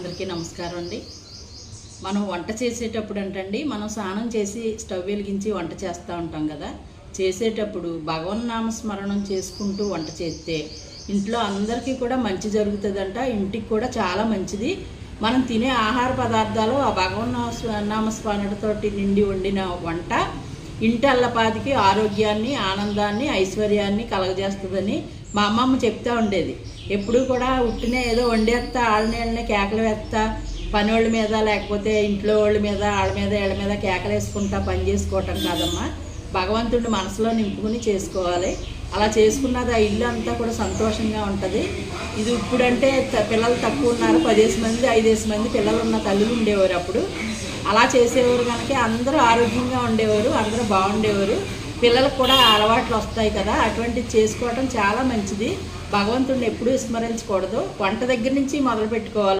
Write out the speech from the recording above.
అందరికీ నమస్కారం అండి. మనం వంట చేసేటప్పుడు అంటండి, మనం స్నానం చేసి స్టవ్ వెలిగించి వంట చేస్తూ ఉంటాం కదా. చేసేటప్పుడు భగవన్నామ స్మరణం చేసుకుంటూ వంట చేస్తే ఇంట్లో అందరికీ కూడా మంచి జరుగుతుందంట. ఇంటికి కూడా చాలా మంచిది. మనం తినే ఆహార పదార్థాలు ఆ భగవన్నామ స్మరణతోటి నిండి వండిన వంట ఇంటి అల్లపాదికి ఆరోగ్యాన్ని, ఆనందాన్ని, ఐశ్వర్యాన్ని కలగజేస్తుందని మా అమ్మమ్మ చెప్తూ ఉండేది. ఎప్పుడూ కూడా ఉట్టినే ఏదో వండేస్తా ఆళ్ళని కేకలు వేస్తా పనివాళ్ళ మీద లేకపోతే ఇంట్లో వాళ్ళ మీద వాళ్ళ మీద వీళ్ళ మీద కేకలు వేసుకుంటా పని చేసుకోవటం కాదమ్మా. భగవంతుడిని మనసులో నింపుకుని చేసుకోవాలి. అలా చేసుకున్నది ఆ ఇల్లు అంతా కూడా సంతోషంగా ఉంటుంది. ఇది ఇప్పుడంటే పిల్లలు తక్కువ ఉన్నారు, 10 మంది 5 మంది పిల్లలు ఉన్న తల్లులు ఉండేవారు. అప్పుడు అలా చేసేవారు కనుక అందరూ ఆరోగ్యంగా ఉండేవారు, అందరూ బాగుండేవారు. పిల్లలకు కూడా అలవాట్లు వస్తాయి కదా. అటువంటిది చేసుకోవటం చాలా మంచిది. భగవంతుడిని ఎప్పుడూ విస్మరించకూడదు. వంట దగ్గర నుంచి మొదలు పెట్టుకోవాలి.